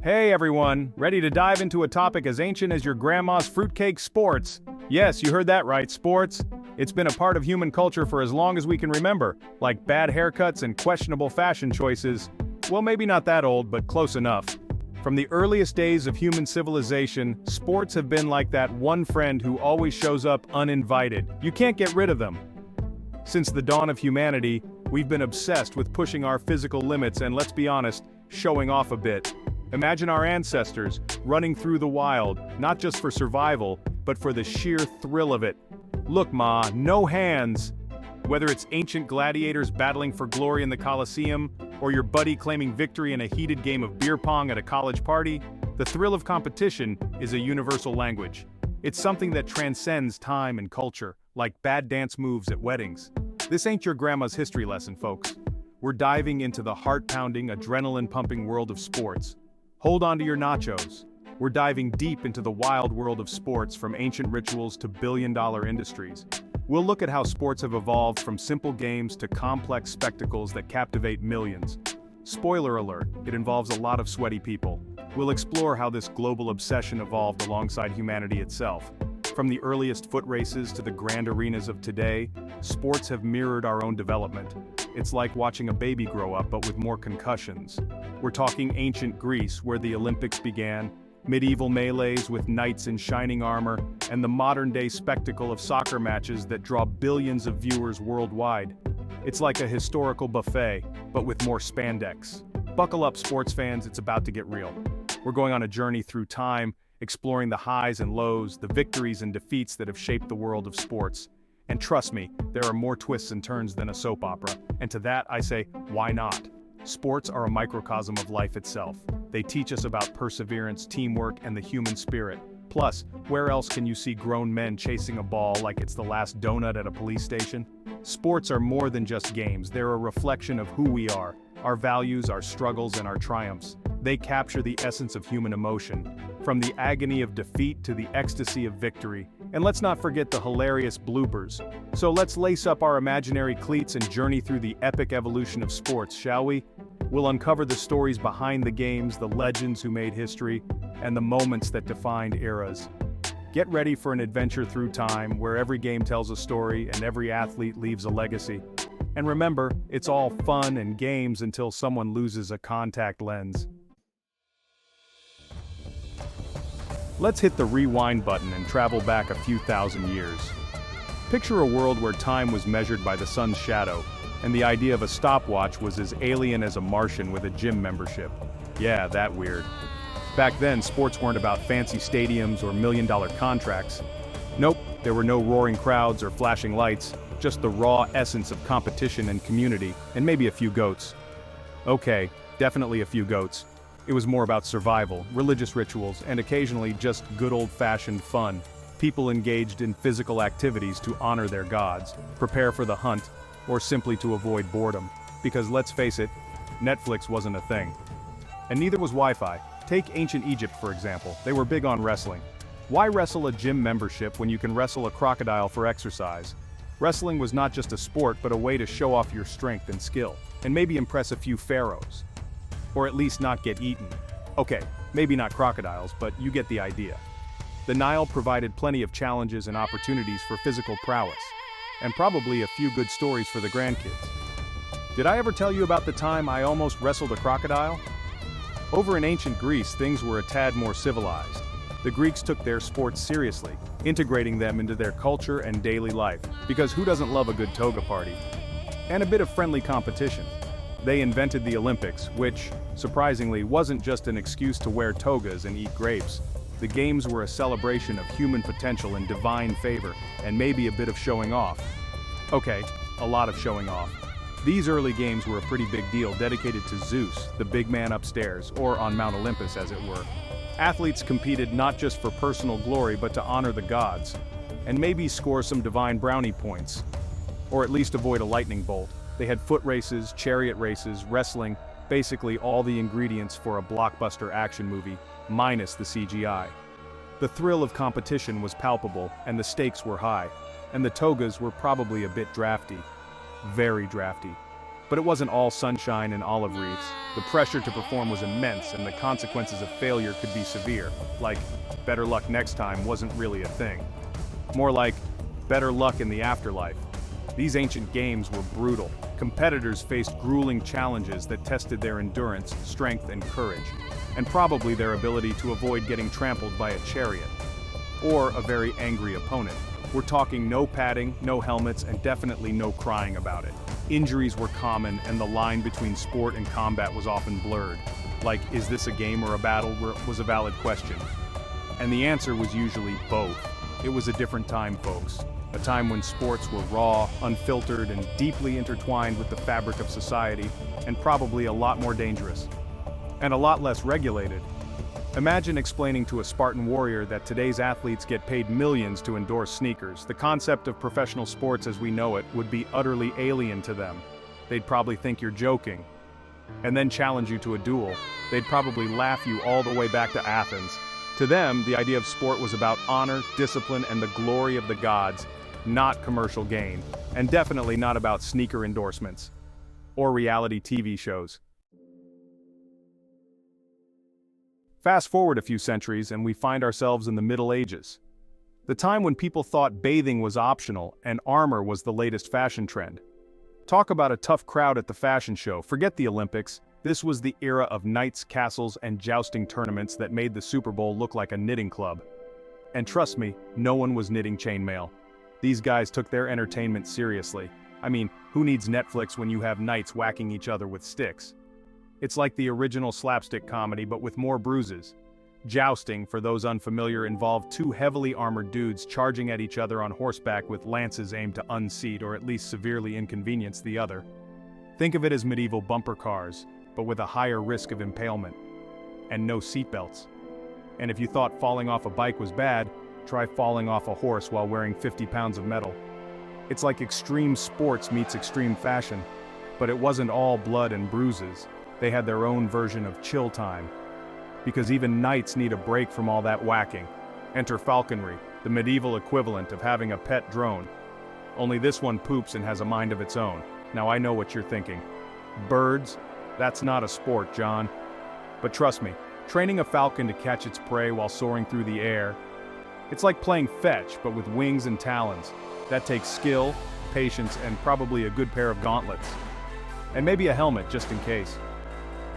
Hey everyone, ready to dive into a topic as ancient as your grandma's fruitcake, sports? Yes, you heard that right, sports. It's been a part of human culture for as long as we can remember, like bad haircuts and questionable fashion choices. Well, maybe not that old, but close enough. From the earliest days of human civilization, sports have been like that one friend who always shows up uninvited. You can't get rid of them. Since the dawn of humanity, we've been obsessed with pushing our physical limits and, let's be honest, showing off a bit. Imagine our ancestors running through the wild, not just for survival, but for the sheer thrill of it. Look, Ma, no hands. Whether it's ancient gladiators battling for glory in the Colosseum, or your buddy claiming victory in a heated game of beer pong at a college party, the thrill of competition is a universal language. It's something that transcends time and culture, like bad dance moves at weddings. This ain't your grandma's history lesson, folks. We're diving into the heart-pounding, adrenaline-pumping world of sports. Hold on to your nachos. We're diving deep into the wild world of sports, from ancient rituals to billion-dollar industries. We'll look at how sports have evolved from simple games to complex spectacles that captivate millions. Spoiler alert, it involves a lot of sweaty people. We'll explore how this global obsession evolved alongside humanity itself. From the earliest foot races to the grand arenas of today, sports have mirrored our own development. It's like watching a baby grow up, but with more concussions. We're talking ancient Greece, where the Olympics began, medieval melees with knights in shining armor, and the modern-day spectacle of soccer matches that draw billions of viewers worldwide. It's like a historical buffet, but with more spandex. Buckle up, sports fans, it's about to get real. We're going on a journey through time, exploring the highs and lows, the victories and defeats that have shaped the world of sports. And trust me, there are more twists and turns than a soap opera. And to that I say, why not? Sports are a microcosm of life itself. They teach us about perseverance, teamwork, and the human spirit. Plus, where else can you see grown men chasing a ball like it's the last donut at a police station? Sports are more than just games. They're a reflection of who we are, our values, our struggles, and our triumphs. They capture the essence of human emotion, from the agony of defeat to the ecstasy of victory. And let's not forget the hilarious bloopers. So let's lace up our imaginary cleats and journey through the epic evolution of sports, shall we? We'll uncover the stories behind the games, the legends who made history, and the moments that defined eras. Get ready for an adventure through time, where every game tells a story and every athlete leaves a legacy. And remember, it's all fun and games until someone loses a contact lens. Let's hit the rewind button and travel back a few thousand years. Picture a world where time was measured by the sun's shadow, and the idea of a stopwatch was as alien as a Martian with a gym membership. Yeah, that weird. Back then, sports weren't about fancy stadiums or million-dollar contracts. Nope, there were no roaring crowds or flashing lights, just the raw essence of competition and community, and maybe a few goats. Okay, definitely a few goats. It was more about survival, religious rituals, and occasionally just good old-fashioned fun. People engaged in physical activities to honor their gods, prepare for the hunt, or simply to avoid boredom. Because let's face it, Netflix wasn't a thing. And neither was Wi-Fi. Take ancient Egypt, for example. They were big on wrestling. Why wrestle a gym membership when you can wrestle a crocodile for exercise? Wrestling was not just a sport, but a way to show off your strength and skill, and maybe impress a few pharaohs. Or at least not get eaten. Okay, maybe not crocodiles, but you get the idea. The Nile provided plenty of challenges and opportunities for physical prowess, and probably a few good stories for the grandkids. Did I ever tell you about the time I almost wrestled a crocodile? Over in ancient Greece, things were a tad more civilized. The Greeks took their sports seriously, integrating them into their culture and daily life, because who doesn't love a good toga party? And a bit of friendly competition. They invented the Olympics, which, surprisingly, wasn't just an excuse to wear togas and eat grapes. The games were a celebration of human potential and divine favor, and maybe a bit of showing off. Okay, a lot of showing off. These early games were a pretty big deal, dedicated to Zeus, the big man upstairs, or on Mount Olympus as it were. Athletes competed not just for personal glory, but to honor the gods, and maybe score some divine brownie points, or at least avoid a lightning bolt. They had foot races, chariot races, wrestling, basically all the ingredients for a blockbuster action movie, minus the CGI. The thrill of competition was palpable, and the stakes were high, and the togas were probably a bit drafty. Very drafty. But it wasn't all sunshine and olive wreaths. The pressure to perform was immense, and the consequences of failure could be severe. Like, better luck next time wasn't really a thing. More like, better luck in the afterlife. These ancient games were brutal. Competitors faced grueling challenges that tested their endurance, strength, and courage, and probably their ability to avoid getting trampled by a chariot. Or a very angry opponent. We're talking no padding, no helmets, and definitely no crying about it. Injuries were common, and the line between sport and combat was often blurred. Like, is this a game or a battle, was a valid question. And the answer was usually both. It was a different time, folks. A time when sports were raw, unfiltered, and deeply intertwined with the fabric of society, and probably a lot more dangerous. And a lot less regulated. Imagine explaining to a Spartan warrior that today's athletes get paid millions to endorse sneakers. The concept of professional sports as we know it would be utterly alien to them. They'd probably think you're joking. And then challenge you to a duel. They'd probably laugh you all the way back to Athens. To them, the idea of sport was about honor, discipline, and the glory of the gods, not commercial gain. And definitely not about sneaker endorsements. Or reality TV shows. Fast forward a few centuries and we find ourselves in the Middle Ages. The time when people thought bathing was optional and armor was the latest fashion trend. Talk about a tough crowd at the fashion show. Forget the Olympics. This was the era of knights, castles, and jousting tournaments that made the Super Bowl look like a knitting club. And trust me, no one was knitting chainmail. These guys took their entertainment seriously. I mean, who needs Netflix when you have knights whacking each other with sticks? It's like the original slapstick comedy but with more bruises. Jousting, for those unfamiliar, involved two heavily armored dudes charging at each other on horseback with lances aimed to unseat or at least severely inconvenience the other. Think of it as medieval bumper cars, but with a higher risk of impalement. And no seatbelts. And if you thought falling off a bike was bad, try falling off a horse while wearing 50 pounds of metal. It's like extreme sports meets extreme fashion, but it wasn't all blood and bruises. They had their own version of chill time. Because even knights need a break from all that whacking. Enter falconry, the medieval equivalent of having a pet drone. Only this one poops and has a mind of its own. Now I know what you're thinking. Birds? That's not a sport, John. But trust me, training a falcon to catch its prey while soaring through the air, it's like playing fetch, but with wings and talons. That takes skill, patience, and probably a good pair of gauntlets. And maybe a helmet, just in case.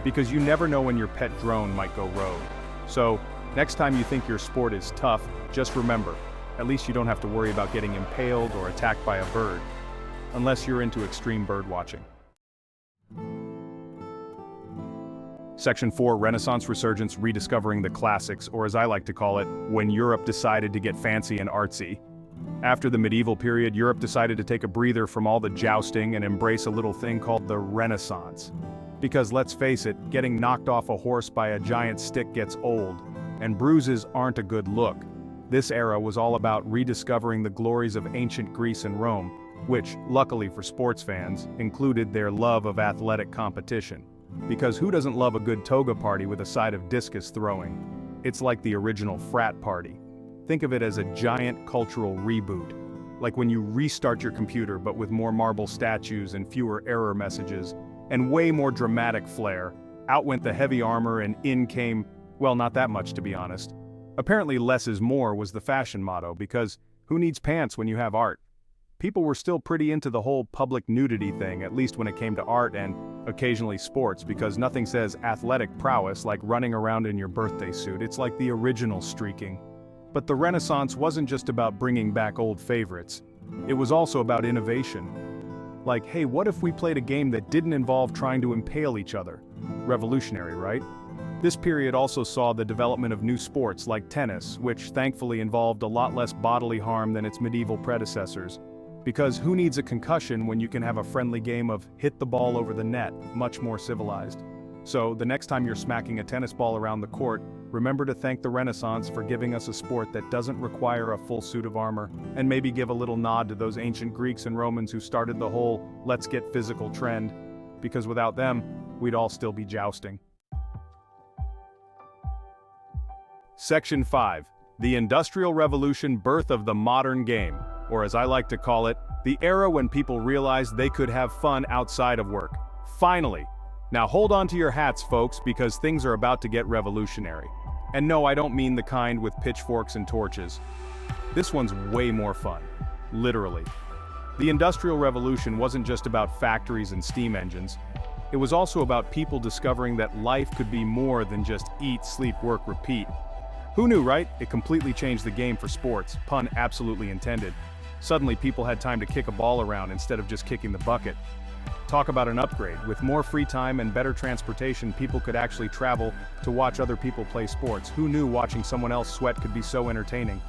Because you never know when your pet drone might go rogue. So, next time you think your sport is tough, just remember, at least you don't have to worry about getting impaled or attacked by a bird. Unless you're into extreme bird watching. Section 4, Renaissance Resurgence, Rediscovering the Classics, or as I like to call it, when Europe decided to get fancy and artsy. After the medieval period, Europe decided to take a breather from all the jousting and embrace a little thing called the Renaissance. Because let's face it, getting knocked off a horse by a giant stick gets old, and bruises aren't a good look. This era was all about rediscovering the glories of ancient Greece and Rome, which, luckily for sports fans, included their love of athletic competition. Because who doesn't love a good toga party with a side of discus throwing? It's like the original frat party. Think of it as a giant cultural reboot. Like when you restart your computer but with more marble statues and fewer error messages, and way more dramatic flair. Out went the heavy armor and in came, well, not that much to be honest. Apparently less is more was the fashion motto, because who needs pants when you have art? People were still pretty into the whole public nudity thing, at least when it came to art and occasionally sports, because nothing says athletic prowess like running around in your birthday suit. It's like the original streaking. But the Renaissance wasn't just about bringing back old favorites. It was also about innovation. Like, hey, what if we played a game that didn't involve trying to impale each other? Revolutionary, right? This period also saw the development of new sports like tennis, which thankfully involved a lot less bodily harm than its medieval predecessors. Because who needs a concussion when you can have a friendly game of hit the ball over the net, much more civilized? So, the next time you're smacking a tennis ball around the court, remember to thank the Renaissance for giving us a sport that doesn't require a full suit of armor, and maybe give a little nod to those ancient Greeks and Romans who started the whole let's get physical trend, because without them, we'd all still be jousting. Section 5. The Industrial Revolution, Birth of the Modern Game, or as I like to call it, the era when people realized they could have fun outside of work. Finally! Now hold on to your hats, folks, because things are about to get revolutionary. And no, I don't mean the kind with pitchforks and torches. This one's way more fun. Literally. The Industrial Revolution wasn't just about factories and steam engines. It was also about people discovering that life could be more than just eat, sleep, work, repeat. Who knew, right? It completely changed the game for sports, pun absolutely intended. Suddenly people had time to kick a ball around instead of just kicking the bucket. Talk about an upgrade. With more free time and better transportation, people could actually travel to watch other people play sports. Who knew watching someone else sweat could be so entertaining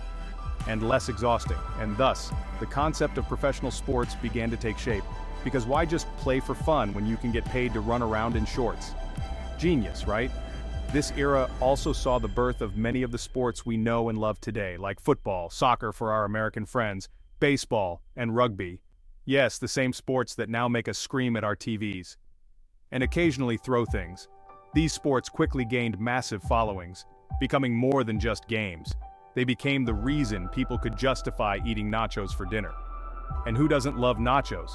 and less exhausting? And thus, the concept of professional sports began to take shape. Because why just play for fun when you can get paid to run around in shorts? Genius, right? This era also saw the birth of many of the sports we know and love today, like football, soccer for our American friends, baseball, and rugby. Yes, the same sports that now make us scream at our TVs. And occasionally throw things. These sports quickly gained massive followings, becoming more than just games. They became the reason people could justify eating nachos for dinner. And who doesn't love nachos?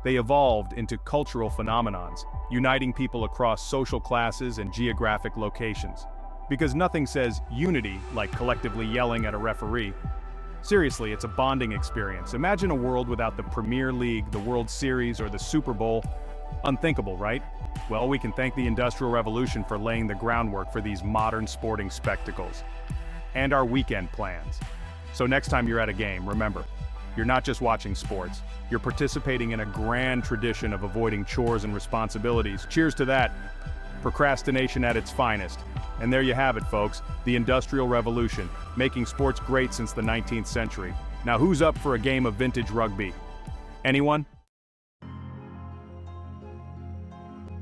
They evolved into cultural phenomenons, uniting people across social classes and geographic locations. Because nothing says unity like collectively yelling at a referee. Seriously, it's a bonding experience. Imagine a world without the Premier League, the World Series, or the Super Bowl. Unthinkable, right? Well, we can thank the Industrial Revolution for laying the groundwork for these modern sporting spectacles. And our weekend plans. So next time you're at a game, remember, you're not just watching sports, you're participating in a grand tradition of avoiding chores and responsibilities. Cheers to that. Procrastination at its finest. And there you have it, folks, the Industrial Revolution, making sports great since the 19th century. Now who's up for a game of vintage rugby? Anyone?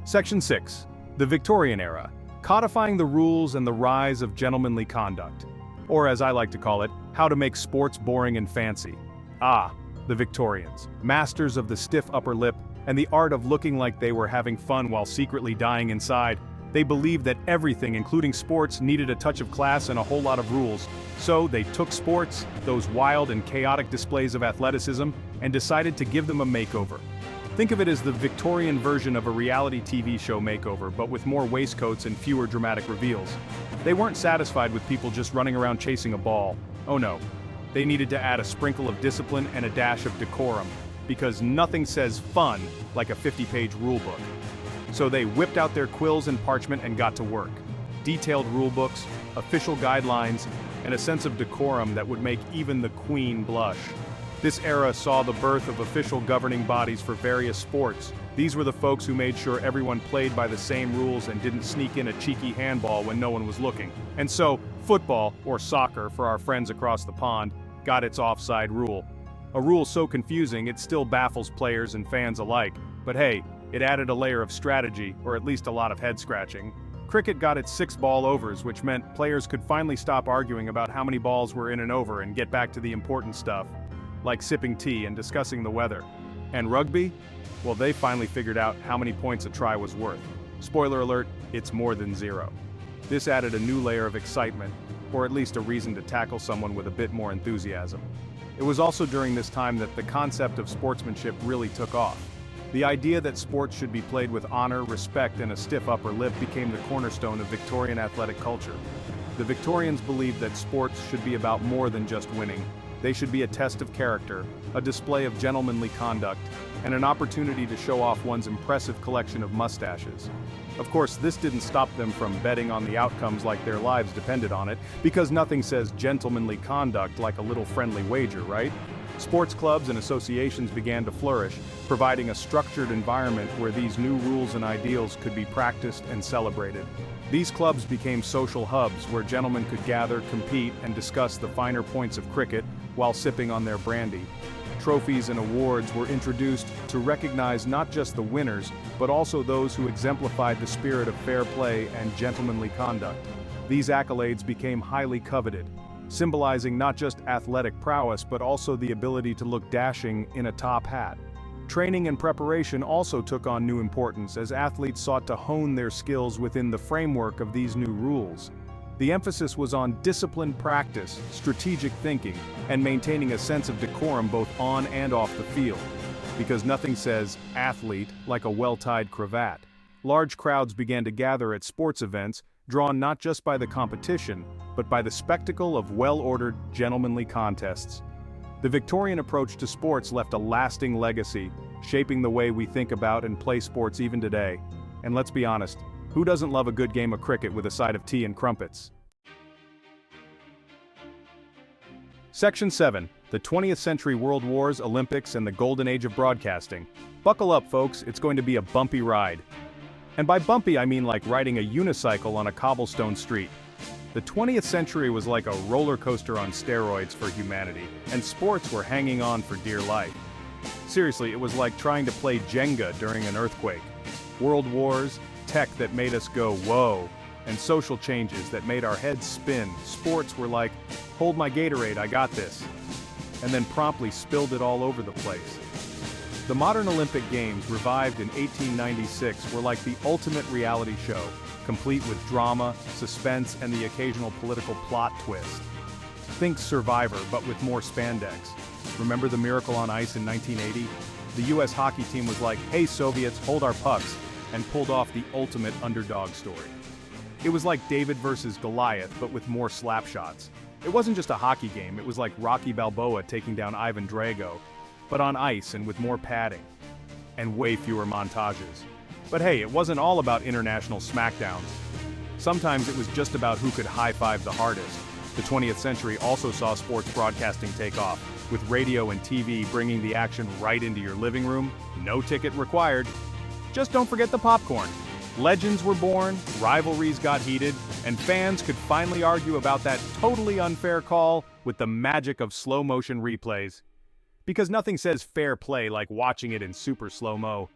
Section 6. The Victorian Era, codifying the rules and the rise of gentlemanly conduct. Or as I like to call it, how to make sports boring and fancy. Ah, the Victorians, masters of the stiff upper lip and the art of looking like they were having fun while secretly dying inside. They believed that everything, including sports, needed a touch of class and a whole lot of rules. So they took sports, those wild and chaotic displays of athleticism, and decided to give them a makeover. Think of it as the Victorian version of a reality TV show makeover, but with more waistcoats and fewer dramatic reveals. They weren't satisfied with people just running around chasing a ball. Oh no. They needed to add a sprinkle of discipline and a dash of decorum, because nothing says fun like a 50-page rulebook. So they whipped out their quills and parchment and got to work. Detailed rulebooks, official guidelines, and a sense of decorum that would make even the Queen blush. This era saw the birth of official governing bodies for various sports. These were the folks who made sure everyone played by the same rules and didn't sneak in a cheeky handball when no one was looking. And so, football, or soccer for our friends across the pond, got its offside rule. A rule so confusing it still baffles players and fans alike. But hey, it added a layer of strategy, or at least a lot of head-scratching. Cricket got its 6-ball overs, which meant players could finally stop arguing about how many balls were in an over and get back to the important stuff, like sipping tea and discussing the weather. And rugby? Well, they finally figured out how many points a try was worth. Spoiler alert, it's more than 0. This added a new layer of excitement, or at least a reason to tackle someone with a bit more enthusiasm. It was also during this time that the concept of sportsmanship really took off. The idea that sports should be played with honor, respect, and a stiff upper lip became the cornerstone of Victorian athletic culture. The Victorians believed that sports should be about more than just winning. They should be a test of character, a display of gentlemanly conduct, and an opportunity to show off one's impressive collection of mustaches. Of course, this didn't stop them from betting on the outcomes like their lives depended on it, because nothing says gentlemanly conduct like a little friendly wager, right? Sports clubs and associations began to flourish, providing a structured environment where these new rules and ideals could be practiced and celebrated. These clubs became social hubs where gentlemen could gather, compete, and discuss the finer points of cricket while sipping on their brandy. Trophies and awards were introduced to recognize not just the winners, but also those who exemplified the spirit of fair play and gentlemanly conduct. These accolades became highly coveted, symbolizing not just athletic prowess but also the ability to look dashing in a top hat. Training and preparation also took on new importance as athletes sought to hone their skills within the framework of these new rules. The emphasis was on disciplined practice, strategic thinking, and maintaining a sense of decorum both on and off the field. Because nothing says athlete like a well-tied cravat. Large crowds began to gather at sports events, drawn not just by the competition, but by the spectacle of well-ordered, gentlemanly contests. The Victorian approach to sports left a lasting legacy, shaping the way we think about and play sports even today. And let's be honest, who doesn't love a good game of cricket with a side of tea and crumpets? Section 7. The 20th Century World Wars, Olympics, and the Golden Age of Broadcasting. Buckle up, folks, it's going to be a bumpy ride. And by bumpy, I mean like riding a unicycle on a cobblestone street. The 20th century was like a roller coaster on steroids for humanity, and sports were hanging on for dear life. Seriously, it was like trying to play Jenga during an earthquake. World wars, tech that made us go whoa, and social changes that made our heads spin. Sports were like, hold my Gatorade, I got this. And then promptly spilled it all over the place. The modern Olympic Games, revived in 1896, were like the ultimate reality show, complete with drama, suspense, and the occasional political plot twist. Think Survivor, but with more spandex. Remember the Miracle on Ice in 1980? The US hockey team was like, hey Soviets, hold our pucks, and pulled off the ultimate underdog story. It was like David versus Goliath, but with more slap shots. It wasn't just a hockey game, it was like Rocky Balboa taking down Ivan Drago, but on ice and with more padding. And way fewer montages. But hey, it wasn't all about international smackdowns. Sometimes it was just about who could high-five the hardest. The 20th century also saw sports broadcasting take off, with radio and TV bringing the action right into your living room, no ticket required. Just don't forget the popcorn. Legends were born, rivalries got heated, and fans could finally argue about that totally unfair call with the magic of slow-motion replays. Because nothing says fair play like watching it in super slow-mo.